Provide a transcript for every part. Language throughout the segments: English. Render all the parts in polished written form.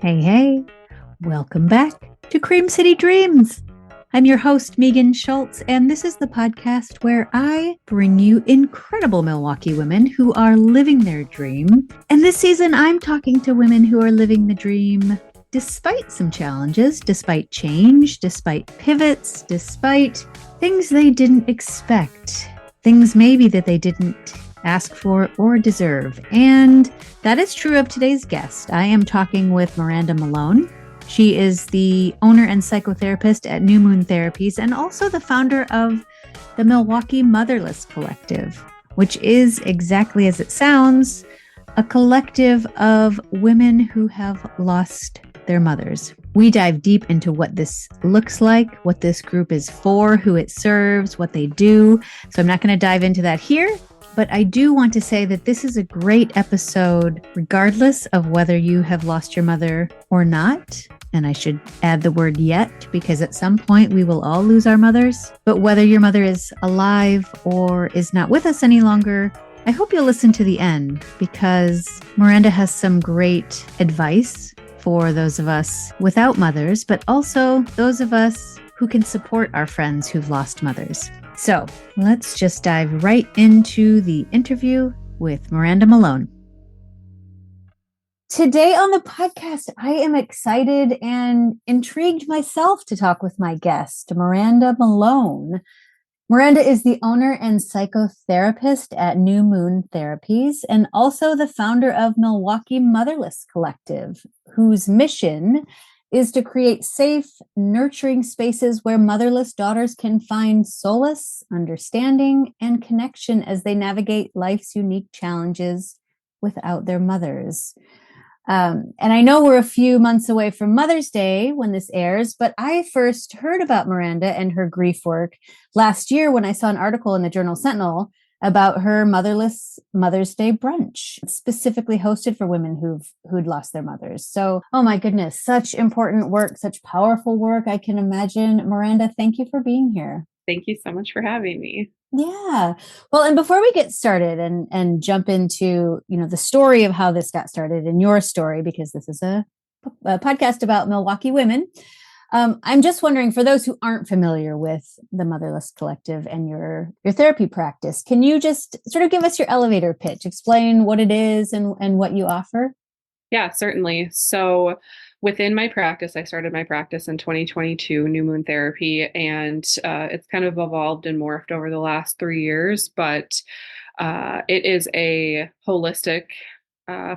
Hey, hey, welcome back to Cream City Dreams. I'm your host, Megan Schultz, and this is the podcast where I bring you incredible Milwaukee women who are living their dream. And this season, I'm talking to women who are living the dream despite some challenges, despite change, despite pivots, despite things they didn't expect, things maybe that they didn't ask for or deserve. And that is true of today's guest. I am talking with Miranda Malone. She is the owner and psychotherapist at Moon Therapies and also the founder of the Milwaukee Motherless Collective, which is exactly as it sounds, a collective of women who have lost their mothers. We dive deep into what this looks like, what this group is for, who it serves, what they do. So I'm not going to dive into that here. But I do want to say that this is a great episode, regardless of whether you have lost your mother or not. And I should add the word yet, because at some point we will all lose our mothers. But whether your mother is alive or is not with us any longer, I hope you'll listen to the end, because Miranda has some great advice for those of us without mothers, but also those of us who can support our friends who've lost mothers. So let's just dive right into the interview with Miranda Malone. Today on the podcast, I am excited and intrigued myself to talk with my guest, Miranda Malone. Miranda is the owner and psychotherapist at Moon Therapies and also the founder of Milwaukee Motherless Collective, whose mission is to create safe, nurturing spaces where motherless daughters can find solace, understanding, and connection as they navigate life's unique challenges without their mothers. And I know we're a few months away from Mother's Day when this airs, but I first heard about Miranda and her grief work last year when I saw an article in the Journal Sentinel about her motherless Mother's Day brunch, specifically hosted for women who'd lost their mothers. So, oh my goodness, such important work, such powerful work. I can imagine. Miranda, thank you for being here. Thank you so much for having me. Yeah. Well, and before we get started and jump into, the story of how this got started and your story, because this is a podcast about Milwaukee women, I'm just wondering, for those who aren't familiar with the Motherless Collective and your therapy practice, can you just sort of give us your elevator pitch, explain what it is and what you offer? Yeah, certainly. So within my practice, I started my practice in 2022, Moon Therapy, and it's kind of evolved and morphed over the last 3 years, but it is a holistic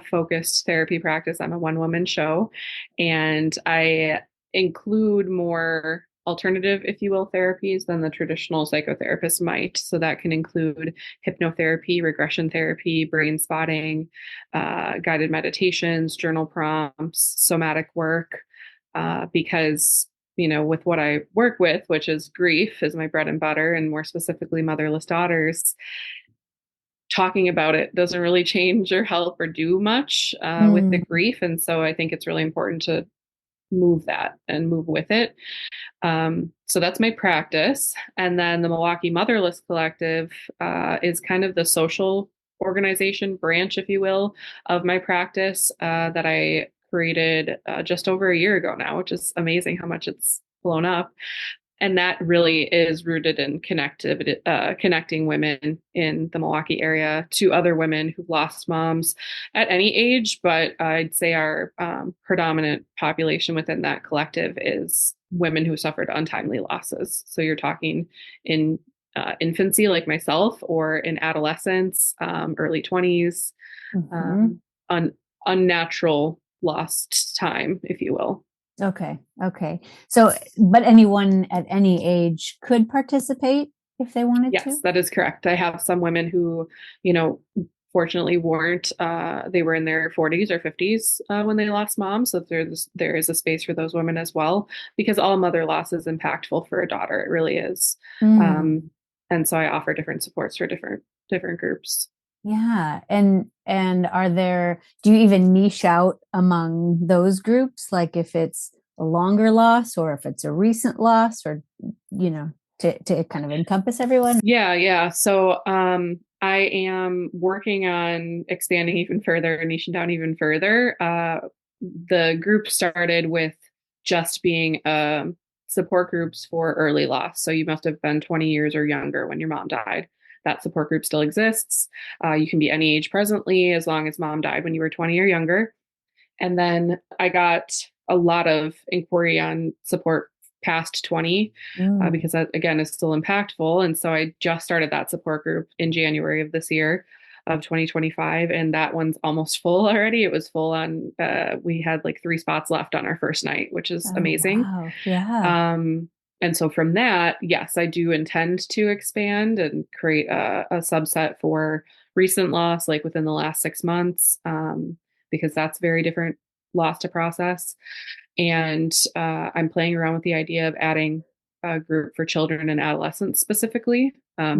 focused therapy practice. I'm a one-woman show, and I include more alternative, if you will, therapies than the traditional psychotherapist might. So that can include hypnotherapy, regression therapy, brain spotting, guided meditations, journal prompts, somatic work, because with what I work with, which is grief is my bread and butter, and more specifically motherless daughters, talking about it doesn't really change or help or do much with the grief. And so I think it's really important to move that and move with it. So that's my practice. And then the Milwaukee Motherless Collective is kind of the social organization branch, if you will, of my practice that I created just over a year ago now, which is amazing how much it's blown up. And that really is rooted in connecting women in the Milwaukee area to other women who've lost moms at any age. But I'd say our predominant population within that collective is women who suffered untimely losses. So you're talking in infancy, like myself, or in adolescence, early 20s, unnatural lost time, if you will. Okay. So, but anyone at any age could participate if they wanted to? Yes, that is correct. I have some women who, fortunately weren't, they were in their 40s or 50s when they lost mom. So there is a space for those women as well, because all mother loss is impactful for a daughter. It really is. And so I offer different supports for different groups. Yeah. And do you even niche out among those groups? Like if it's a longer loss or if it's a recent loss, or, to kind of encompass everyone? Yeah. So I am working on expanding even further, niching down even further. the group started with just being support groups for early loss. So you must have been 20 years or younger when your mom died. That support group still exists. You can be any age presently as long as mom died when you were 20 or younger. And then I got a lot of inquiry on support past 20 Mm. because that, again, is still impactful. And so I just started that support group in January of this year of 2025. And that one's almost full already. It was full on, we had like 3 spots left on our first night, which is Oh, amazing. wow. Yeah. Um, and so from that, yes, I do intend to expand and create a subset for recent loss, like within the last 6 months, because that's very different loss to process. And I'm playing around with the idea of adding a group for children and adolescents specifically.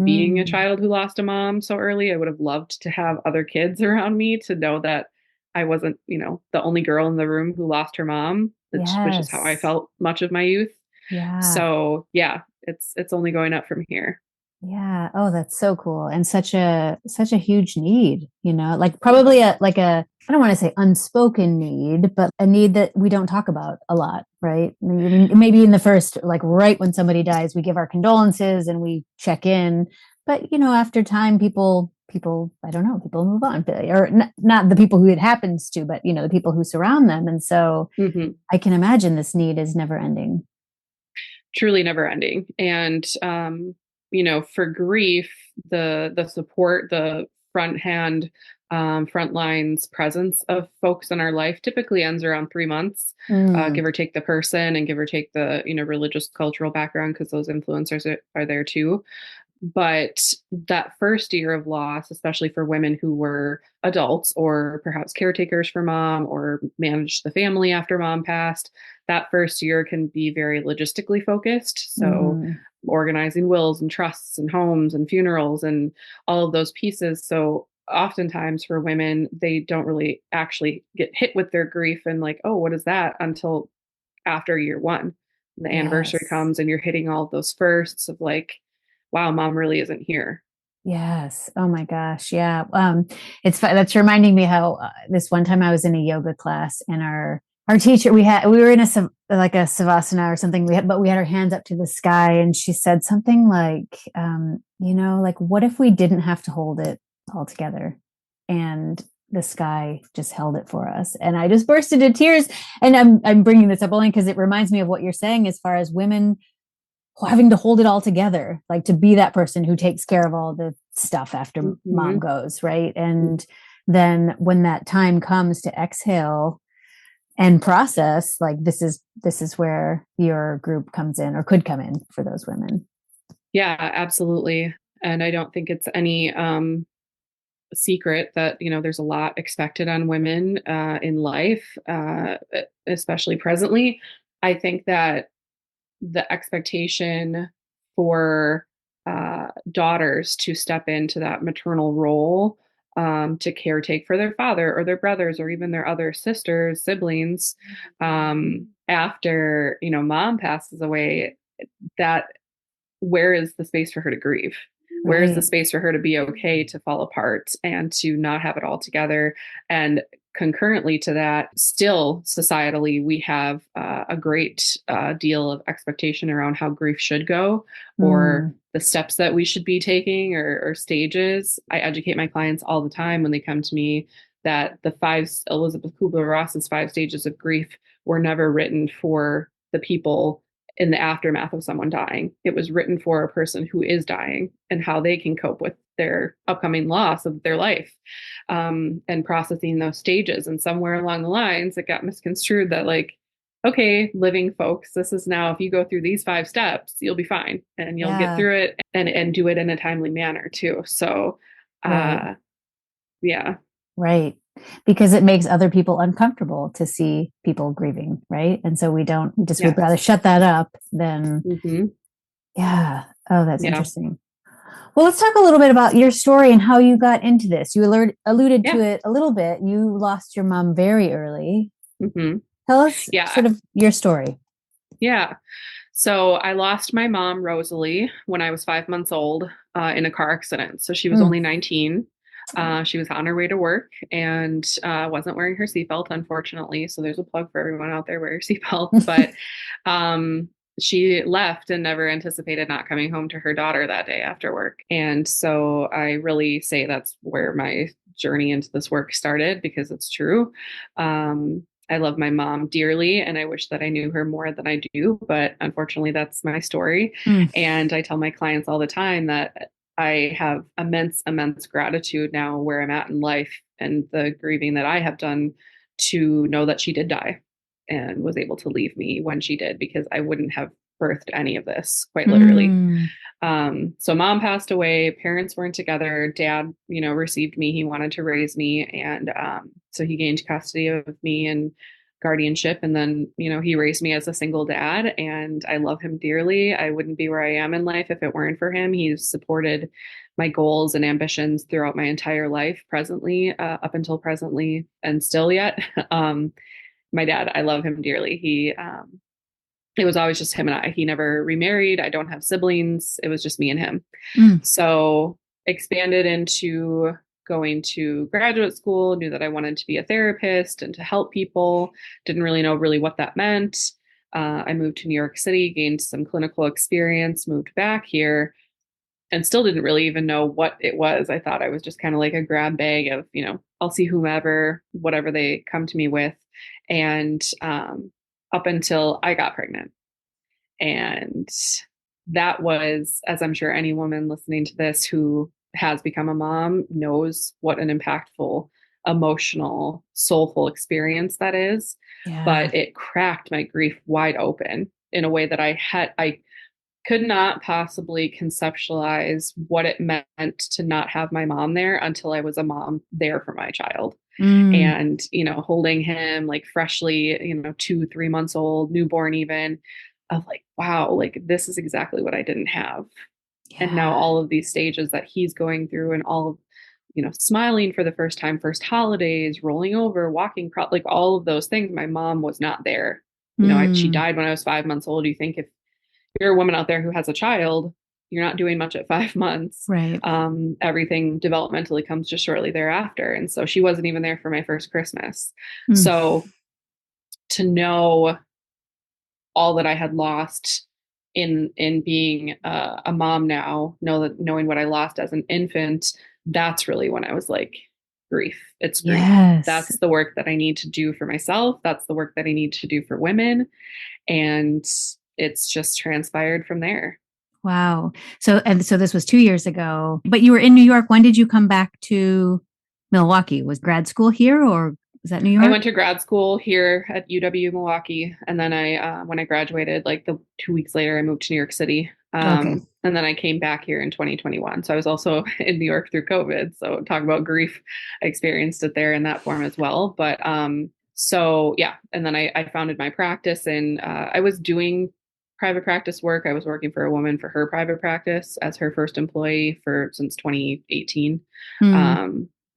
Being a Mm. child who lost a mom so early, I would have loved to have other kids around me to know that I wasn't, the only girl in the room who lost her mom, which is how I Yes. felt much of my youth. Yeah. So yeah, it's only going up from here. Yeah. Oh, that's so cool. And such a huge need, like probably a I don't want to say unspoken need, but a need that we don't talk about a lot, right? I mean, maybe in the first, like right when somebody dies, we give our condolences and we check in. But after time, people, I don't know, people move on, or not the people who it happens to, but the people who surround them. And so Hmm. I can imagine this need is never ending. Truly never ending. And for grief, the support, the front hand, front lines presence of folks in our life typically ends around 3 months, Mm. give or take the person and give or take the religious cultural background, because those influencers are there too. But that first year of loss, especially for women who were adults or perhaps caretakers for mom or managed the family after mom passed, that first year can be very logistically focused. So, Mm. organizing wills and trusts and homes and funerals and all of those pieces. So, oftentimes for women, they don't really actually get hit with their grief and, like, oh, what is that, until after year one. The anniversary Yes. comes and you're hitting all of those firsts of like, wow, mom really isn't here. Yes. Oh my gosh. Yeah. That's reminding me how this one time I was in a yoga class and our teacher, we were in like a savasana or something. But we had our hands up to the sky and she said something like, like what if we didn't have to hold it all together and the sky just held it for us. And I just burst into tears. And I'm bringing this up only because it reminds me of what you're saying as far as women having to hold it all together, like to be that person who takes care of all the stuff after mom Mm-hmm. goes, right? And then when that time comes to exhale and process, like this is where your group comes in or could come in for those women. Yeah, absolutely. And I don't think it's any secret that there's a lot expected on women in life, especially presently. I think that the expectation for daughters to step into that maternal role, to caretake for their father or their brothers or even their other sisters, siblings, after mom passes away, that where is the space for her to grieve? Where is the Right. space for her to be okay to fall apart and to not have it all together? And concurrently to that, still societally, we have a great deal of expectation around how grief should go, or Mm. the steps that we should be taking, or stages. I educate my clients all the time when they come to me that the Elizabeth Kubler-Ross's 5 stages of grief were never written for the people in the aftermath of someone dying. It was written for a person who is dying and how they can cope with their upcoming loss of their life, and processing those stages. And somewhere along the lines, it got misconstrued that, like, okay, living folks, this is now, if you go through these 5 steps, you'll be fine and you'll get Yeah. through it, and do it in a timely manner too. So, Right. yeah. Right. Because it makes other people uncomfortable to see people grieving, right? And so we just would rather Yes. shut that up than, Mm-hmm. yeah. Oh, that's Yeah. interesting. Well, let's talk a little bit about your story and how you got into this. You alluded to Yeah. it a little bit. You lost your mom very early. Mm-hmm. Tell us Yeah. sort of your story. Yeah. So I lost my mom, Rosalie, when I was 5 months old, in a car accident. So she was Mm. only 19. She was on her way to work and wasn't wearing her seatbelt, unfortunately. So there's a plug for everyone out there, wear your seatbelt. But um, she left and never anticipated not coming home to her daughter that day after work. And so I really say that's where my journey into this work started, because it's true. I love my mom dearly, and I wish that I knew her more than I do. But unfortunately, that's my story. Mm. And I tell my clients all the time that I have immense, immense gratitude now where I'm at in life and the grieving that I have done to know that she did die and was able to leave me when she did, because I wouldn't have birthed any of this, quite literally. Mm. So mom passed away, parents weren't together, dad, received me, he wanted to raise me. And so he gained custody of me and guardianship. And then, he raised me as a single dad, and I love him dearly. I wouldn't be where I am in life if it weren't for him. He's supported my goals and ambitions throughout my entire life, presently, up until presently, and still yet. My dad, I love him dearly. It was always just him and I. He never remarried. I don't have siblings. It was just me and him. Mm. So expanded into going to graduate school, knew that I wanted to be a therapist and to help people. Didn't really know what that meant. I moved to New York City, gained some clinical experience, moved back here, and still didn't really even know what it was. I thought I was just kind of like a grab bag of, I'll see whomever, whatever they come to me with. And up until I got pregnant. And that was, as I'm sure any woman listening to this who has become a mom knows, what an impactful, emotional, soulful experience that is. Yeah. But it cracked my grief wide open in a way that I could not possibly conceptualize what it meant to not have my mom there until I was a mom there for my child. Mm. And, holding him like freshly, 2-3 months old, newborn even, of like, wow, like this is exactly what I didn't have. Yeah. And now all of these stages that he's going through, and all of, smiling for the first time, first holidays, rolling over, walking, like all of those things, my mom was not there. She died when I was 5 months old. You think if you're a woman out there who has a child, you're not doing much at 5 months. Right. Everything developmentally comes just shortly thereafter. And so she wasn't even there for my first Christmas. Mm. So to know all that I had lost in being a mom now, knowing what I lost as an infant, that's really when I was like, grief. It's grief. Yes. That's the work that I need to do for myself. That's the work that I need to do for women. And it's just transpired from there. Wow. So this was 2 years ago, but you were in New York. When did you come back to Milwaukee? Was grad school here, or was that New York? I went to grad school here at UW Milwaukee. And then when I graduated, like 2 weeks later, I moved to New York City. Okay. And then I came back here in 2021. So I was also in New York through COVID. So talk about grief. I experienced it there in that form as well. But so yeah. And then I founded my practice, and I was doing private practice work. I was working for a woman for her private practice as her first employee since 2018.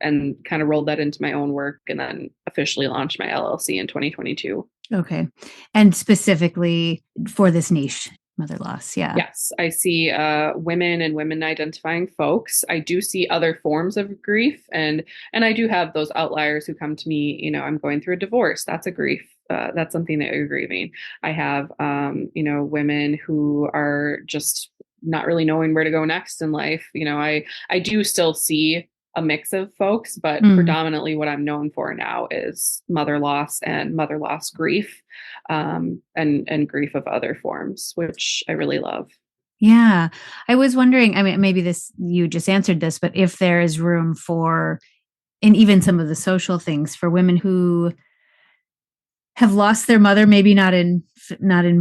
And kind of rolled that into my own work, and then officially launched my LLC in 2022. Okay. And specifically for this niche, mother loss. Yeah. Yes. I see women and women identifying folks. I do see other forms of grief, and I do have those outliers who come to me, I'm going through a divorce. That's a grief. That's something that you're grieving. I have, women who are just not really knowing where to go next in life. I do still see a mix of folks, but predominantly what I'm known for now is mother loss and mother loss grief, and grief of other forms, which I really love. Yeah. I was wondering, I mean, maybe you just answered this, but if there is room for, in even some of the social things, for women who have lost their mother, maybe not in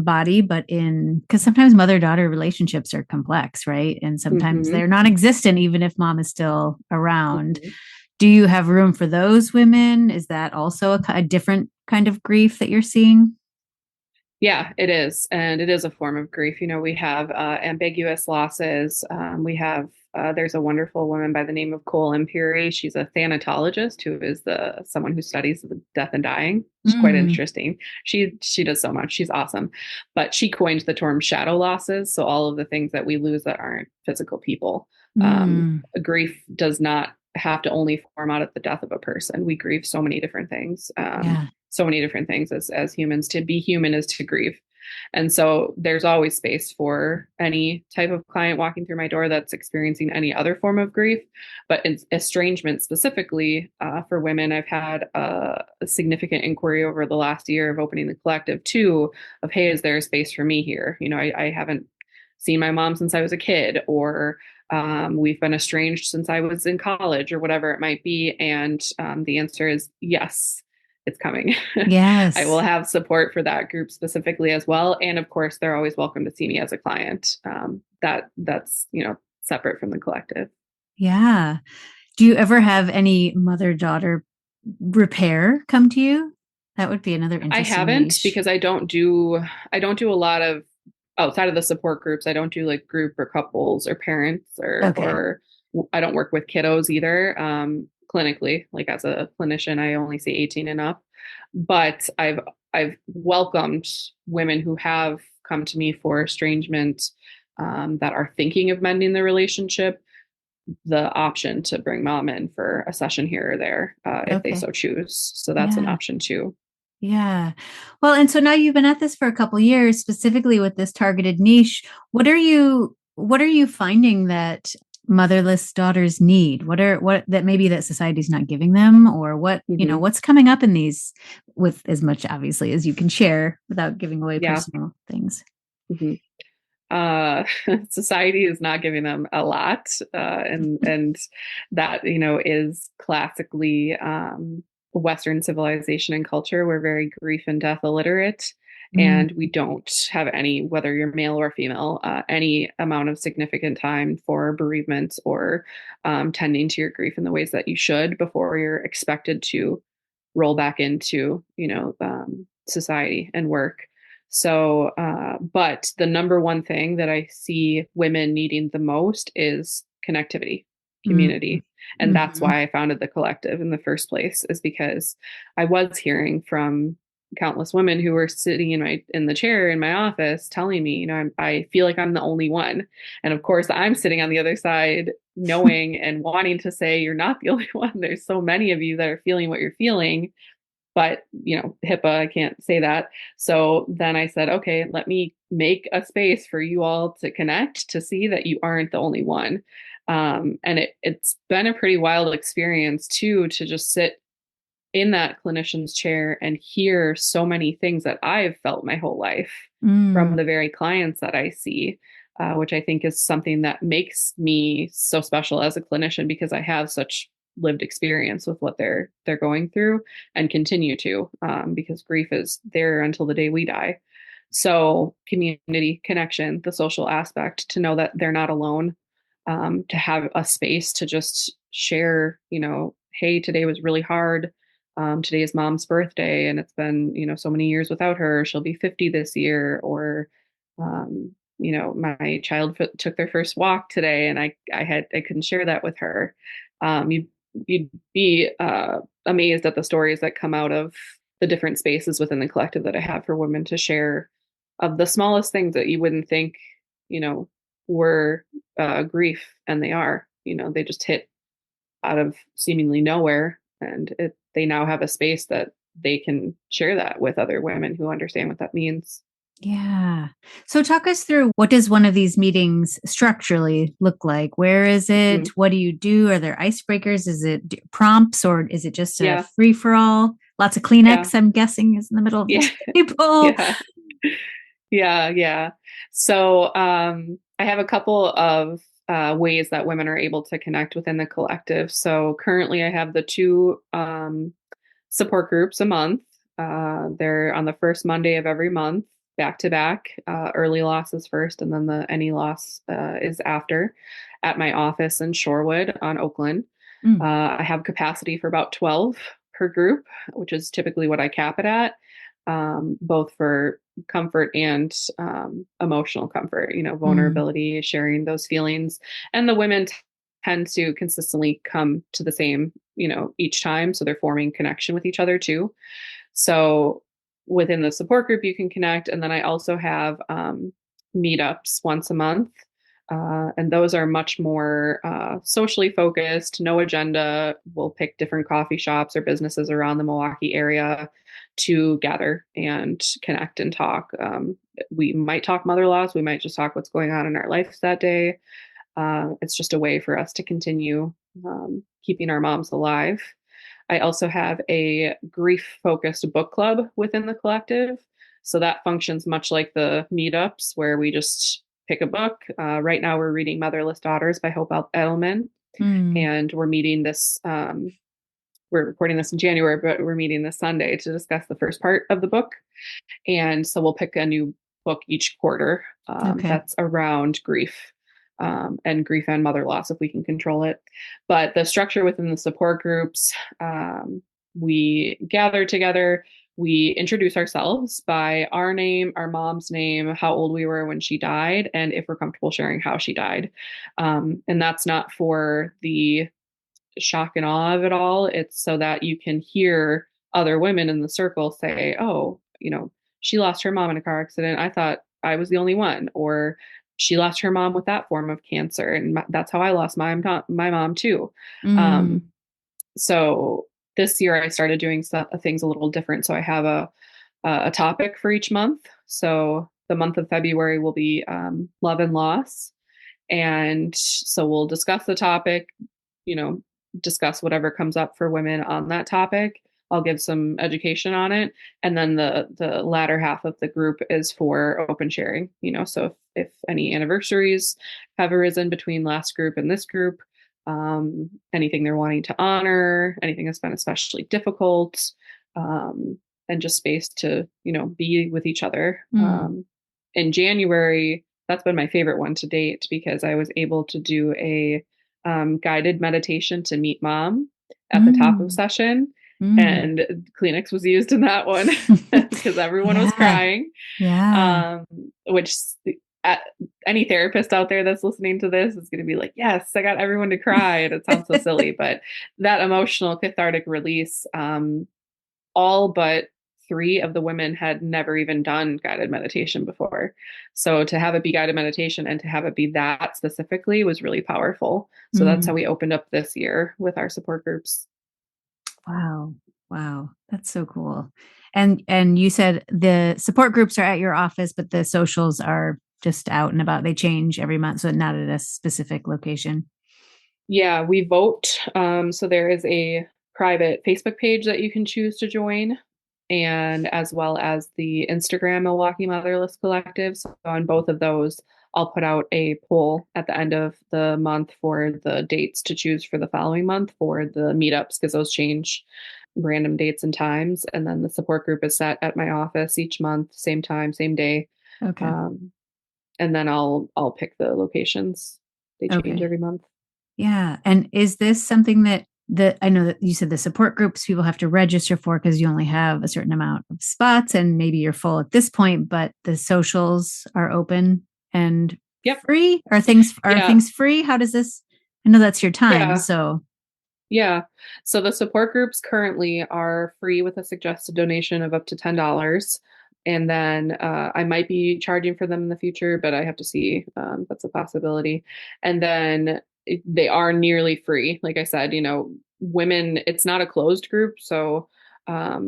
body, but because sometimes mother-daughter relationships are complex, right? And sometimes they're non-existent, even if mom is still around. Do you have room for those women? Is that also a different kind of grief that you're seeing? Yeah, it is. And it is a form of grief. We have ambiguous losses. We have, there's a wonderful woman by the name of Cole Impuri. She's a thanatologist who is someone who studies the death and dying. It's quite interesting. She does so much. She's awesome. But she coined the term shadow losses. So all of the things that we lose that aren't physical people. Grief does not have to only form out of the death of a person. We grieve so many different things, Yeah. so many different things as humans. To be human is to grieve. And so there's always space for any type of client walking through my door that's experiencing any other form of grief. But in estrangement specifically, for women, I've had a significant inquiry over the last year of opening the collective too, of, hey, is there a space for me here? I haven't seen my mom since I was a kid, or we've been estranged since I was in college, or whatever it might be. And the answer is yes, it's coming. I will Yes. have support for that group specifically as well. And of course, they're always welcome to see me as a client. That's separate from the collective. Yeah. Do you ever have any mother-daughter repair come to you? That would be another I interesting haven't, niche. because I don't do a lot of, outside of the support groups. I don't do like group or couples or parents, Okay. or I don't work with kiddos either. Clinically, like as a clinician, I only see 18 and up. But I've welcomed women who have come to me for estrangement, that are thinking of mending the relationship, the option to bring mom in for a session here or there, if they Okay. so choose. So that's an Yeah. option too. Yeah. Well, and so now you've been at this for a couple years, specifically with this targeted niche. What are you finding that motherless daughters need? What that maybe that society's not giving them, or Hmm. what's coming up in these, with as much obviously as you can share without giving away Yeah. personal things. Hmm. uh Society is not giving them a lot, and that is classically Western civilization and culture. We're very grief and death illiterate, Mm, and we don't have any, whether you're male or female, any amount of significant time for bereavement, or tending to your grief in the ways that you should before you're expected to roll back into society and work. So, but the number one thing that I see women needing the most is connectivity, mm, community. And that's mhm. why I founded the collective in the first place, is because I was hearing from countless women who were sitting in the chair in my office telling me, I feel like I'm the only one. And of course, I'm sitting on the other side knowing and wanting to say, you're not the only one. There's so many of you that are feeling what you're feeling, but HIPAA, I can't say that. So then I said, okay, let me make a space for you all to connect, to see that you aren't the only one. And it's been a pretty wild experience too, to just sit in that clinician's chair and hear so many things that I've felt my whole life from Mm, the very clients that I see, which I think is something that makes me so special as a clinician, because I have such lived experience with what they're going through, and continue to, because grief is there until the day we die. So community connection, the social aspect, to know that they're not alone, to have a space to just share, hey, today was really hard. Today is mom's birthday, and it's been, so many years without her. She'll be 50 this year. Or, my child took their first walk today, and I couldn't share that with her. You'd be amazed at the stories that come out of the different spaces within the collective that I have for women to share, of the smallest things that you wouldn't think, you know, were grief, and they are. They just hit out of seemingly nowhere, and they now have a space that they can share that with other women who understand what that means. yeah. So talk us through, what does one of these meetings structurally look like? Where is it? Mhm. What do you do? Are there icebreakers? Is it prompts, or is it just a Yeah, free for all? Lots of yeah, Kleenex, I'm guessing, is in the middle of yeah, this table. yeah, yeah. So I have a couple of ways that women are able to connect within the collective. So currently, I have the two support groups a month. They're on the first Monday of every month, back to back. Early loss is first, and then the any loss is after, at my office in Shorewood on Oakland. Mm, I have capacity for about 12 per group, which is typically what I cap it at, both for comfort and emotional comfort, mm, vulnerability, sharing those feelings. And the women tend to consistently come to the same, each time. So they're forming connection with each other too. So within the support group, you can connect. And then I also have meetups once a month, And those are much more socially focused, no agenda. We'll pick different coffee shops or businesses around the Milwaukee area to gather and connect and talk. We might talk mother loss. We might just talk what's going on in our lives that day. It's just a way for us to continue keeping our moms alive. I also have a grief focused book club within the collective. So that functions much like the meetups where we just pick a book. Right now, we're reading Motherless Daughters by Hope Edelman. Mm. And we're meeting this, we're recording this in January, but we're meeting this Sunday to discuss the first part of the book. And so we'll pick a new book each quarter Okay. that's around grief and grief and mother loss if we can control it. But the structure within the support groups, we gather together. We introduce ourselves by our name, our mom's name, how old we were when she died, and if we're comfortable sharing how she died. And that's not for the shock and awe of it all. It's so that you can hear other women in the circle say, oh, she lost her mom in a car accident. I thought I was the only one. Or she lost her mom with that form of cancer. And that's how I lost my mom too. Mm. Um, so this year I started doing things a little different. So I have a topic for each month. So the month of February will be love and loss. And so we'll discuss the topic, you know, discuss whatever comes up for women on that topic. I'll give some education on it. And then the latter half of the group is for open sharing, so if any anniversaries have arisen between last group and this group, anything they're wanting to honor, anything that's been especially difficult, and just space to, be with each other. Mm. In January, that's been my favorite one to date because I was able to do a guided meditation to meet mom at the top of Mm. session. Mm. And Kleenex was used in that one because everyone was Yeah. crying. Yeah. Which any therapist out there that's listening to this is going to be like, yes, I got everyone to cry. And it sounds so silly, but that emotional cathartic release, all but 3 of the women had never even done guided meditation before. So to have it be guided meditation and to have it be that specifically was really powerful. So that's how Mm. we opened up this year with our support groups. Wow. Wow. That's so cool. And you said the support groups are at your office, but the socials are just out and about. They change every month, so not at a specific location. Yeah, we vote. So there is a private Facebook page that you can choose to join, and as well as the Instagram Milwaukee Motherless Collective. So on both of those, I'll put out a poll at the end of the month for the dates to choose for the following month for the meetups, because those change random dates and times. And then the support group is set at my office each month, same time, same day. Okay. And then I'll pick the locations. They change Okay. every month. Yeah. And is this something that I know that you said the support groups people have to register for because you only have a certain amount of spots and maybe you're full at this point, but the socials are open and Yep. free? Are things Yeah. free? How does this? I know that's your time, Yeah. so Yeah. So the support groups currently are free with a suggested donation of up to $10. And then I might be charging for them in the future, but I have to see. That's a possibility. And then they are nearly free. Like I said, women, it's not a closed group. So, a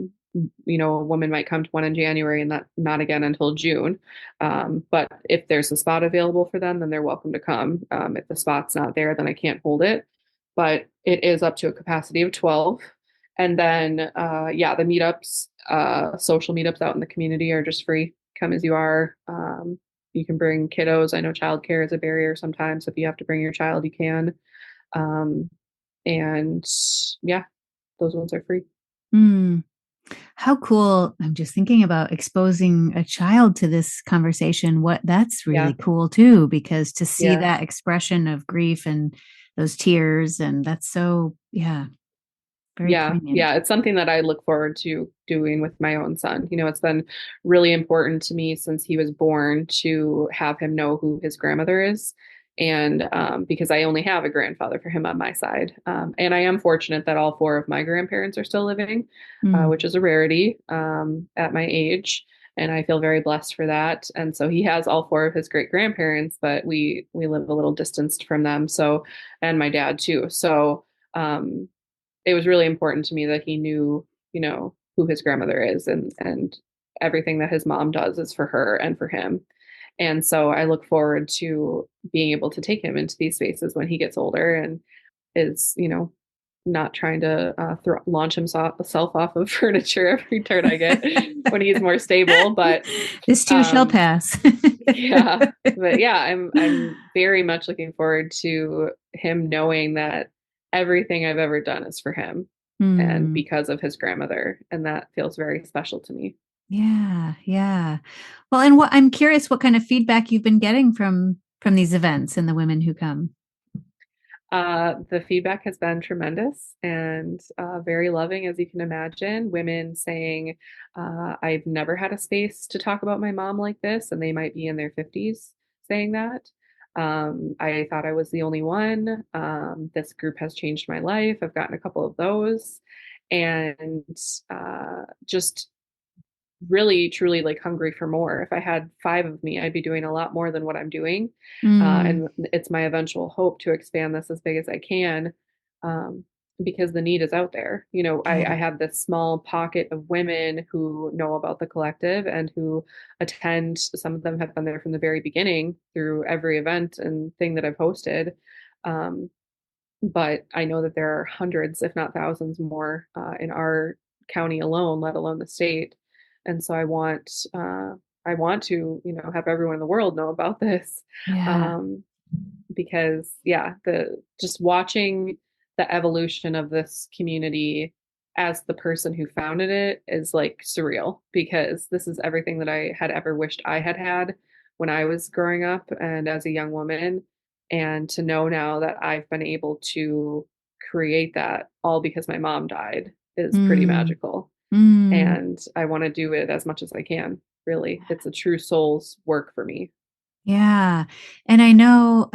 woman might come to one in January and not again until June. But if there's a spot available for them, then they're welcome to come. If the spot's not there, then I can't hold it, but it is up to a capacity of 12. And then, the meetups, social meetups out in the community are just free. Come as you are. You can bring kiddos. I know childcare is a barrier sometimes. If you have to bring your child, you can. And yeah, those ones are free. mm, how cool. I'm just thinking about exposing a child to this conversation. That's really Yeah. cool too, because to see Yeah. that expression of grief and those tears, and that's so, yeah, very Yeah. poignant. Yeah. It's something that I look forward to doing with my own son. It's been really important to me since he was born to have him know who his grandmother is. And because I only have a grandfather for him on my side. And I am fortunate that all 4 of my grandparents are still living, Mm. which is a rarity at my age. and I feel very blessed for that. And so he has all four of his great grandparents, but we live a little distanced from them. So, and my dad too. So um, it was really important to me that he knew, who his grandmother is, and everything that his mom does is for her and for him. And so I look forward to being able to take him into these spaces when he gets older and is, not trying to launch himself off of furniture every turn I get when he's more stable. But this too shall pass. yeah, but yeah, I'm very much looking forward to him knowing that everything I've ever done is for him and because of his grandmother, and that feels very special to me. Yeah, yeah. Well, and what I'm curious what kind of feedback you've been getting from these events and the women who come. The feedback has been tremendous and very loving, as you can imagine. Women saying, I've never had a space to talk about my mom like this, and they might be in their 50s saying that. I thought I was the only one. This group has changed my life. I've gotten a couple of those. And just really truly like hungry for more. If I had five of me, I'd be doing a lot more than what I'm doing. And it's my eventual hope to expand this as big as I can, because the need is out there. I have this small pocket of women who know about the collective and who attend. Some of them have been there from the very beginning through every event and thing that I've hosted. Um, but I know that there are hundreds, if not thousands more in our county alone, let alone the state. And so I want to, have everyone in the world know about this. Yeah. Because yeah, the just watching the evolution of this community as the person who founded it is like surreal, because this is everything that I had ever wished I had had when I was growing up and as a young woman. And to know now that I've been able to create that all because my mom died is pretty magical. And I want to do it as much as I can. Really, it's a true soul's work for me. Yeah. And I know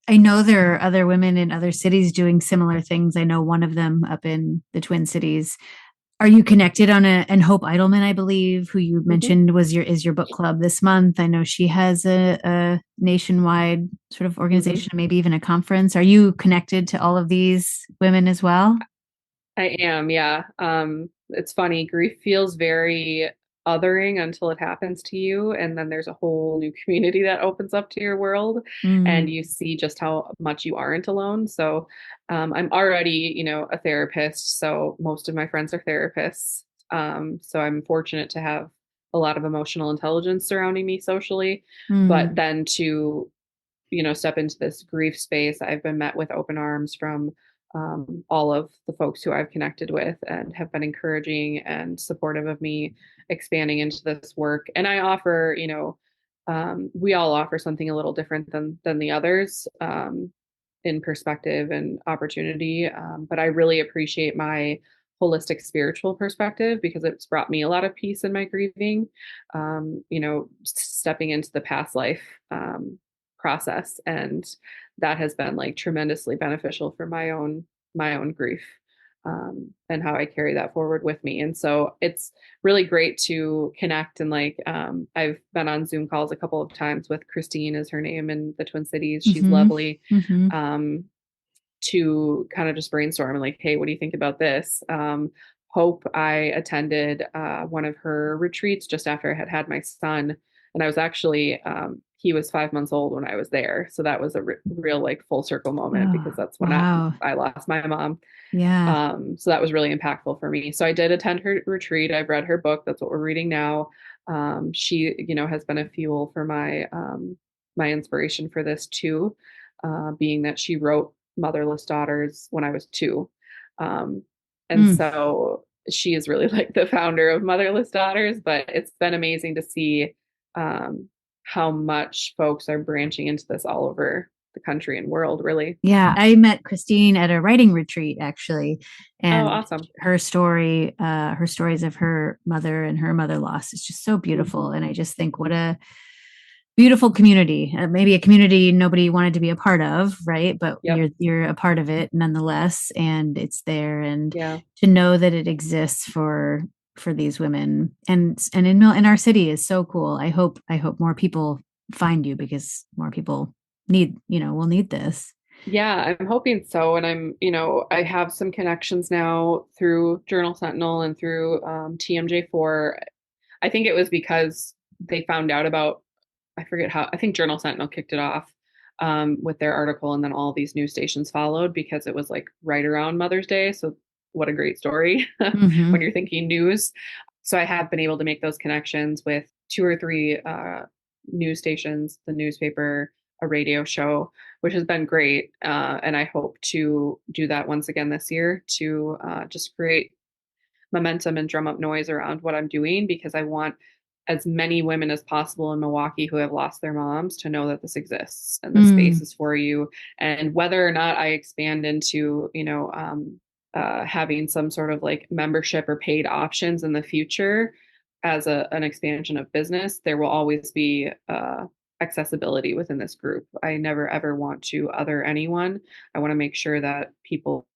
there are other women in other cities doing similar things. I know one of them up in the Twin Cities. Are you connected on and Hope Eidelman, I believe, who you mentioned is your book club this month? I know she has a nationwide sort of organization, maybe even a conference. Are you connected to all of these women as well? I am, yeah. It's funny. Grief feels very othering until it happens to you, and then there's a whole new community that opens up to your world, and you see just how much you aren't alone. So, I'm already, a therapist, so most of my friends are therapists. So I'm fortunate to have a lot of emotional intelligence surrounding me socially, but then to step into this grief space, I've been met with open arms from all of the folks who I've connected with and have been encouraging and supportive of me expanding into this work. And I offer, we all offer something a little different than the others, in perspective and opportunity. But I really appreciate my holistic spiritual perspective because it's brought me a lot of peace in my grieving. Stepping into the past life process, and that has been like tremendously beneficial for my own grief, and how I carry that forward with me. And so it's really great to connect, and like I've been on Zoom calls a couple of times with Christine, is her name, in the Twin Cities. She's lovely. To kind of just brainstorm and like, hey, what do you think about this? Hope, I attended one of her retreats just after I had my son, and I was actually he was 5 months old when I was there, so that was a real like full circle moment, because that's when I lost my mom. Yeah. So that was really impactful for me. So I did attend her retreat. I've read her book. That's what we're reading now. She, has been a fuel for my inspiration for this too, being that she wrote Motherless Daughters when I was 2. And so she is really like the founder of Motherless Daughters, but it's been amazing to see how much folks are branching into this all over the country and world, really. Yeah, I met Christine at a writing retreat actually, and awesome. her stories of her mother and her mother loss is just so beautiful. And I just think what a beautiful community, maybe a community nobody wanted to be a part of, right? But you're a part of it nonetheless, and it's there, and to know that it exists for for these women, and in our city is so cool. I hope more people find you because more people will need this. Yeah, I'm hoping so. And I have some connections now through Journal Sentinel and through TMJ4. I think it was because they found out about, I forget how, I think Journal Sentinel kicked it off with their article, and then all these news stations followed because it was like right around Mother's Day. So, what a great story when Mm-hmm. you're thinking news. So, I have been able to make those connections with two or three news stations, the newspaper, a radio show, which has been great. And I hope to do that once again this year to just create momentum and drum up noise around what I'm doing, because I want as many women as possible in Milwaukee who have lost their moms to know that this exists and this space Mm. is for you. And whether or not I expand into, having some sort of like membership or paid options in the future as an expansion of business, there will always be accessibility within this group. I never ever want to other anyone. I want to make sure that people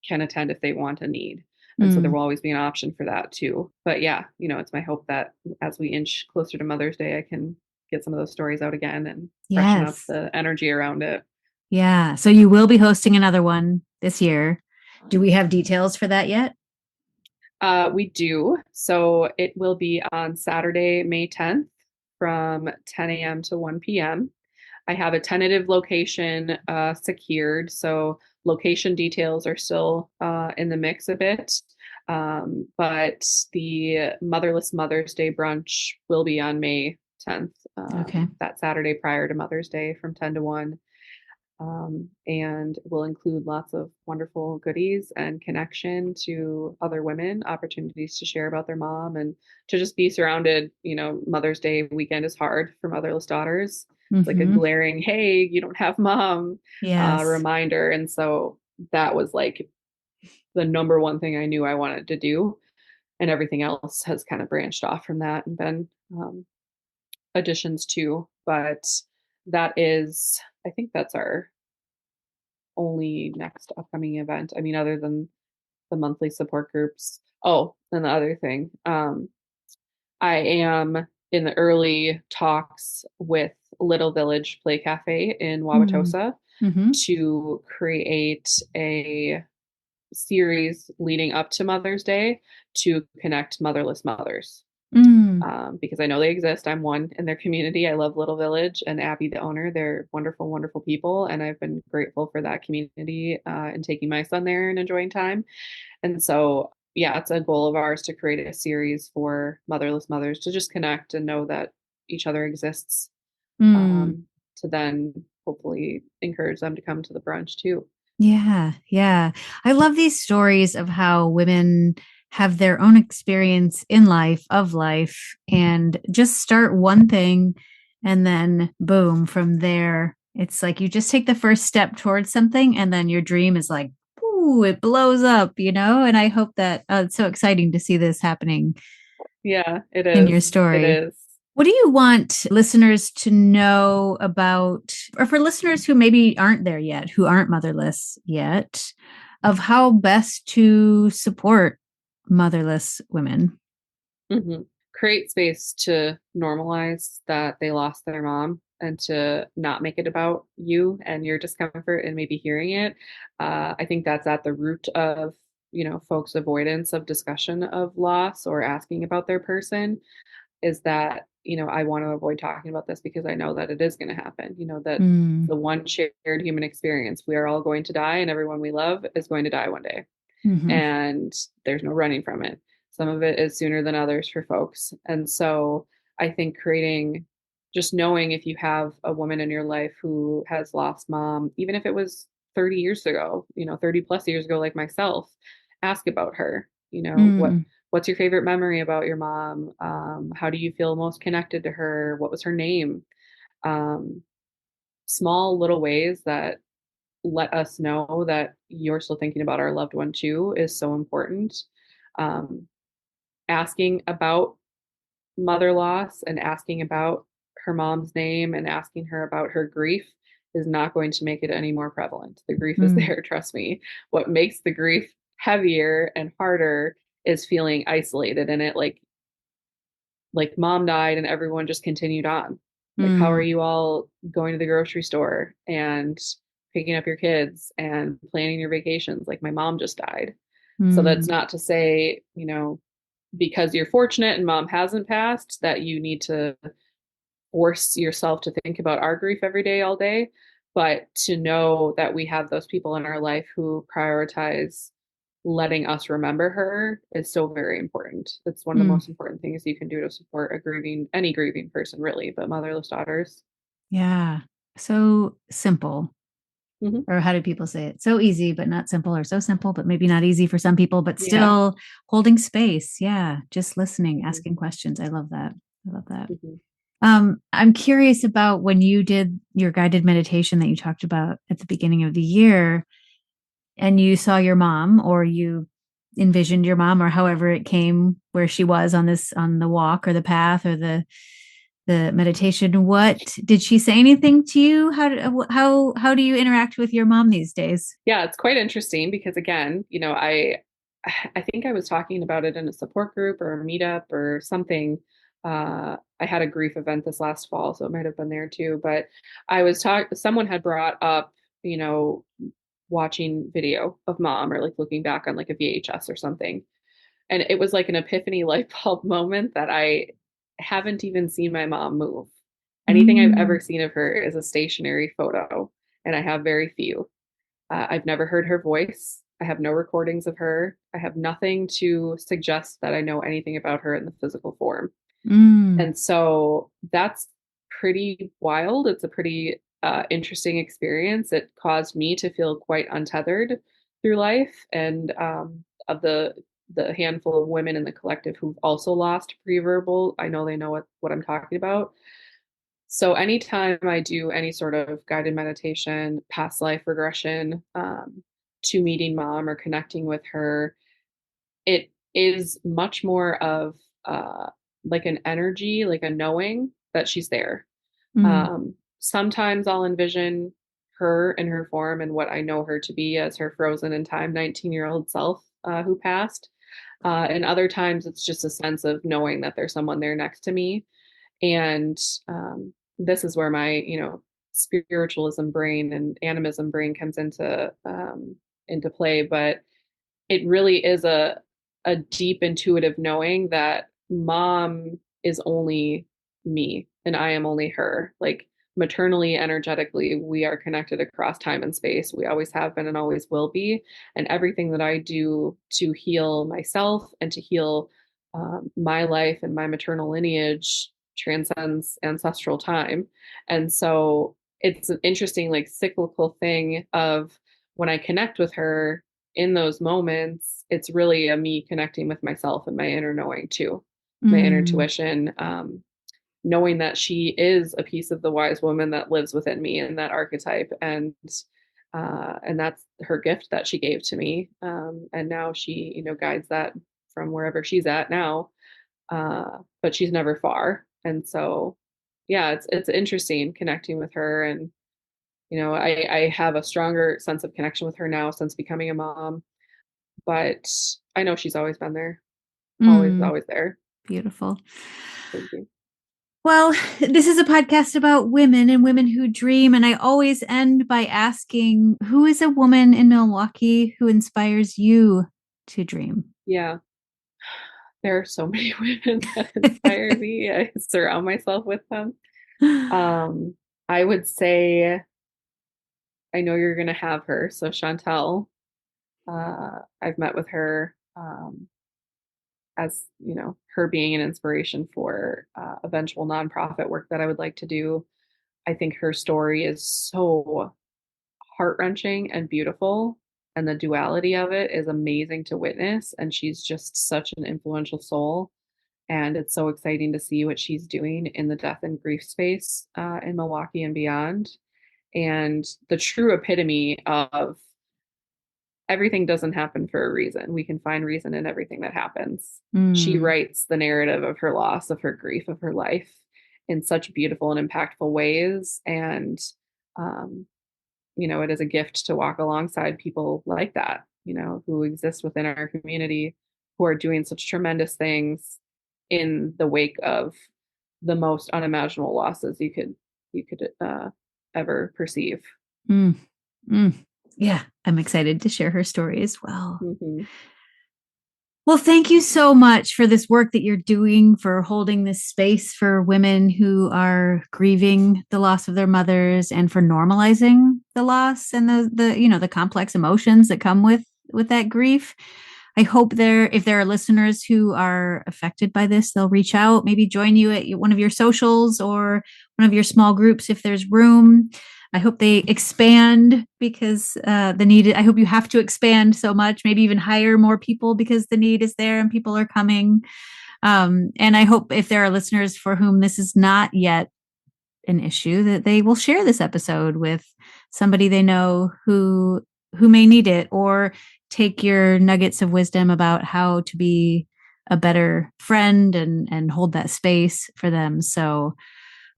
can attend if they want a need. And so there Mm. will always be an option for that too. But yeah, it's my hope that as we inch closer to Mother's Day, I can get some of those stories out again and freshen up Yes. the energy around it. Yeah. So you will be hosting another one this year. Do we have details for that yet? We do. So it will be on Saturday, May 10th from 10 a.m. to 1 p.m. I have a tentative location secured. So location details are still in the mix a bit. But the Motherless Mother's Day brunch will be on May 10th, Okay. that Saturday prior to Mother's Day from 10 to 1. And will include lots of wonderful goodies and connection to other women, opportunities to share about their mom and to just be surrounded. Mother's Day weekend is hard for motherless daughters. It's like a Mm-hmm. glaring, hey, you don't have mom Yes. reminder. And so that was like the number one thing I knew I wanted to do. And everything else has kind of branched off from that and been additions too. But I think that's our only next upcoming event. I mean, other than the monthly support groups. Oh, and the other thing, I am in the early talks with Little Village Play Cafe in Mm. Wauwatosa Mm-hmm. to create a series leading up to Mother's Day to connect motherless mothers. Mm. Because I know they exist. I'm one in their community. I love Little Village and Abby, the owner. They're wonderful, wonderful people. And I've been grateful for that community and taking my son there and enjoying time. And so, yeah, it's a goal of ours to create a series for motherless mothers to just connect and know that each other exists, Mm. um, to then hopefully encourage them to come to the brunch too. Yeah, yeah. I love these stories of how women have their own experience in life, of life, and just start one thing and then boom, from there, it's like you just take the first step towards something and then your dream is like, ooh, it blows up, And I hope that it's so exciting to see this happening Yeah, it in your is. It story. is. What do you want listeners to know about, or for listeners who maybe aren't there yet, who aren't motherless yet, of how best to support motherless women? Mm-hmm. Create space to normalize that they lost their mom and to not make it about you and your discomfort and maybe hearing it. I think that's at the root of, folks' avoidance of discussion of loss or asking about their person, is that, I want to avoid talking about this because I know that it is going to happen, that Mm, the one shared human experience. We are all going to die, and everyone we love is going to die one day, hmm. and there's no running from it. Some of it is sooner than others for folks. And so I think creating, just knowing if you have a woman in your life who has lost mom, even if it was 30 years ago, 30 plus years ago, like myself, ask about her. Mm, What's your favorite memory about your mom? How do you feel most connected to her? What was her name? Um, Small little ways that let us know that you're still thinking about our loved one too is so important. Um, Asking about mother loss and asking about her mom's name and asking her about her grief is not going to make it any more prevalent. The grief is mm, there, trust me. What makes the grief heavier and harder is feeling isolated in it. Like mom died and everyone just continued on. Like, how are Mm, you all going to the grocery store and picking up your kids and planning your vacations? Like, my mom just died. So that's mm, not to say, because you're fortunate and mom hasn't passed, that you need to force yourself to think about our grief every day, all day. But to know that we have those people in our life who prioritize letting us remember her is so very important. It's one of the mm. most important things you can do to support any grieving person, really, but motherless daughters. Yeah. So simple. Hmm. Or how do people say it? So easy, but not simple, or so simple, but maybe not easy for some people, but Yeah. still holding space. Yeah. Just listening, Hmm. asking questions. I love that. I love that. Hmm. I'm curious about when you did your guided meditation that you talked about at the beginning of the year, and you saw your mom, or you envisioned your mom, or however it came where she was on the walk or the path or the meditation. What did she say anything to you? How do you interact with your mom these days? Yeah, it's quite interesting because again, I think I was talking about it in a support group or a meetup or something. I had a grief event this last fall, so it might have been there too. But someone had brought up, you know, watching video of mom or like looking back on like a VHS or something. And it was like an epiphany light bulb moment that I haven't even seen my mom move. Anything I've ever Mm, seen of her is a stationary photo, and I have very few. I've never heard her voice. I have no recordings of her. I have nothing to suggest that I know anything about her in the physical form. mm, And so that's pretty wild. It's a pretty interesting experience. It caused me to feel quite untethered through life. And of the handful of women in the collective who've also lost pre-verbal, I know they know what I'm talking about. So anytime I do any sort of guided meditation, past life regression, to meeting mom or connecting with her, it is much more of like an energy, like a knowing that she's there. mm, Sometimes I'll envision her in her form and what I know her to be as her frozen in time 19-year-old self who passed. And other times it's just a sense of knowing that there's someone there next to me. And this is where my, spiritualism brain and animism brain comes into play. But it really is a deep intuitive knowing that mom is only me and I am only her. Like maternally, energetically, we are connected across time and space. We always have been and always will be. And everything that I do to heal myself and to heal my life and my maternal lineage transcends ancestral time. And so it's an interesting, like, cyclical thing of when I connect with her in those moments, it's really a me connecting with myself and my inner knowing too, my inner mm, intuition, knowing that she is a piece of the wise woman that lives within me in that archetype, and that's her gift that she gave to me, and now she, guides that from wherever she's at now, but she's never far, and so yeah, it's interesting connecting with her, and I have a stronger sense of connection with her now since becoming a mom, but I know she's always been there, always, mm. always there. Beautiful. Thank you. Well, this is a podcast about women and women who dream. And I always end by asking, who is a woman in Milwaukee who inspires you to dream? Yeah, there are so many women that inspire me. I surround myself with them. Um, I would say I know you're gonna have her. So Chantel, I've met with her as her being an inspiration for eventual nonprofit work that I would like to do. I think her story is so heart wrenching and beautiful. And the duality of it is amazing to witness. And she's just such an influential soul. And it's so exciting to see what she's doing in the death and grief space in Milwaukee and beyond. And the true epitome of everything doesn't happen for a reason. We can find reason in everything that happens. She Mm, writes the narrative of her loss, of her grief, of her life in such beautiful and impactful ways. And um, it is a gift to walk alongside people like that, who exist within our community. who are doing such tremendous things in the wake of the most unimaginable losses you could ever perceive. Mm, mm. Yeah, I'm excited to share her story as well. Mm-hmm. Well, thank you so much for this work that you're doing, for holding this space for women who are grieving the loss of their mothers, and for normalizing the loss and the complex emotions that come with that grief. I hope if there are listeners who are affected by this, they'll reach out, maybe join you at one of your socials or one of your small groups if there's room. I hope they expand because the need, I hope you have to expand so much, maybe even hire more people because the need is there and people are coming. And I hope if there are listeners for whom this is not yet an issue, that they will share this episode with somebody they know who may need it, or take your nuggets of wisdom about how to be a better friend and hold that space for them. So,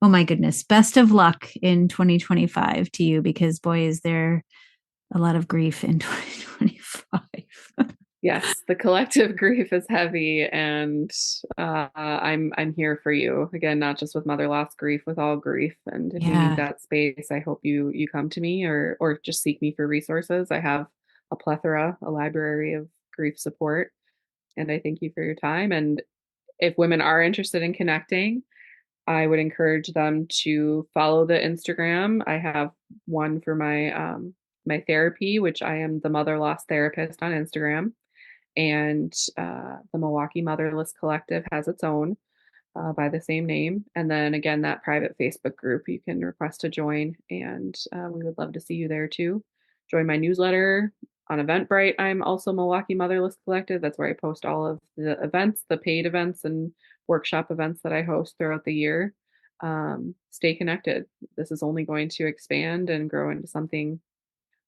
oh my goodness, best of luck in 2025 to you, because boy, is there a lot of grief in 2025. Yes, the collective grief is heavy, and I'm here for you. Again, not just with mother loss grief, with all grief. And if you need that space, I hope you come to me or just seek me for resources. I have a library of grief support, and I thank you for your time. And if women are interested in connecting, I would encourage them to follow the Instagram. I have one for my therapy, which I am the mother loss therapist on Instagram. And the Milwaukee Motherless Collective has its own by the same name. And then again, that private Facebook group, you can request to join, and we would love to see you there too. Join my newsletter on Eventbrite. I'm also Milwaukee Motherless Collective. That's where I post all of the events, the paid events and workshop events that I host throughout the year. Stay connected. This is only going to expand and grow into something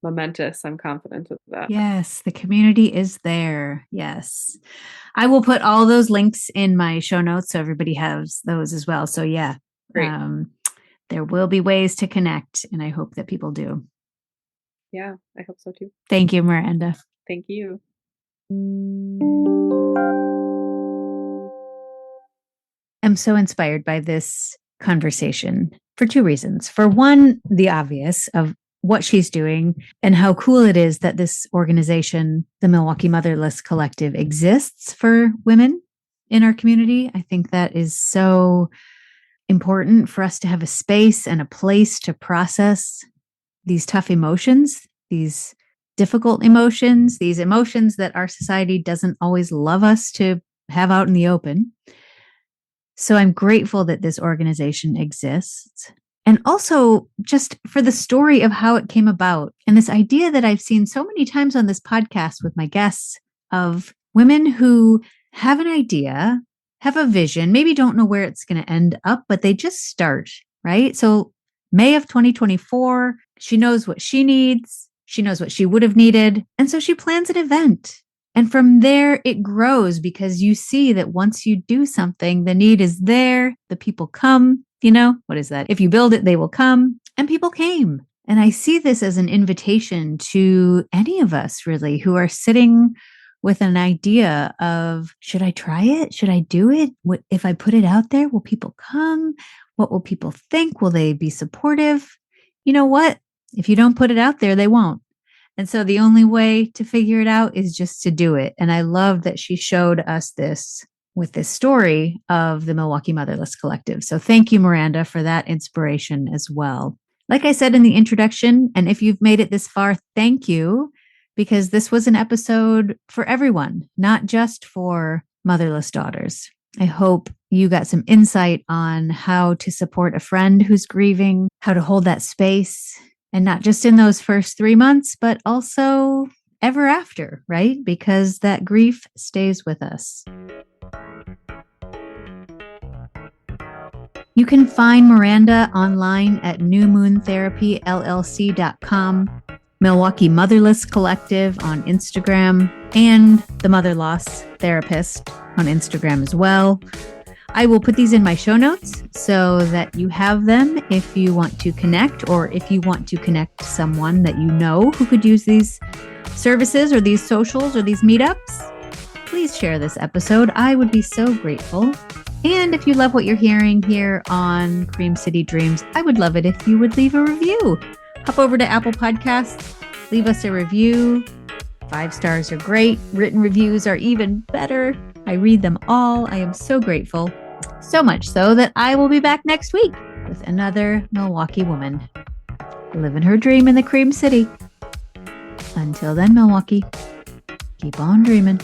momentous. I'm confident of that. Yes, the community is there. Yes. I will put all those links in my show notes so everybody has those as well. So yeah, great. There will be ways to connect, and I hope that people do. Yeah, I hope so too. Thank you, Miranda. Thank you. I'm so inspired by this conversation for two reasons. For one, the obvious of what she's doing and how cool it is that this organization, the Milwaukee Motherless Collective, exists for women in our community. I think that is so important for us to have a space and a place to process these tough emotions, these difficult emotions, these emotions that our society doesn't always love us to have out in the open. So I'm grateful that this organization exists. And also just for the story of how it came about, and this idea that I've seen so many times on this podcast with my guests of women who have an idea, have a vision, maybe don't know where it's going to end up, but they just start, right? So May of 2024, she knows what she needs. She knows what she would have needed. And so she plans an event. And from there, it grows, because you see that once you do something, the need is there. The people come. You know, what is that? If you build it, they will come. And people came. And I see this as an invitation to any of us, really, who are sitting with an idea of, should I try it? Should I do it? What if I put it out there? Will people come? What will people think? Will they be supportive? You know what? If you don't put it out there, they won't. And so the only way to figure it out is just to do it. And I love that she showed us this with this story of the Milwaukee Motherless Collective. So thank you, Miranda, for that inspiration as well. Like I said in the introduction, and if you've made it this far, thank you, because this was an episode for everyone, not just for motherless daughters. I hope you got some insight on how to support a friend who's grieving, how to hold that space, and not just in those first 3 months, but also ever after, right? Because that grief stays with us. You can find Miranda online at newmoontherapyllc.com, Milwaukee Motherless Collective on Instagram, and the Mother Loss Therapist on Instagram as well. I will put these in my show notes so that you have them if you want to connect, or if you want to connect someone that you know who could use these services or these socials or these meetups. please share this episode. I would be so grateful. And if you love what you're hearing here on Cream City Dreams, I would love it if you would leave a review. Hop over to Apple Podcasts, leave us a review. 5 stars are great. Written reviews are even better. I read them all. I am so grateful. So much so that I will be back next week with another Milwaukee woman living her dream in the Cream City. Until then, Milwaukee, keep on dreaming.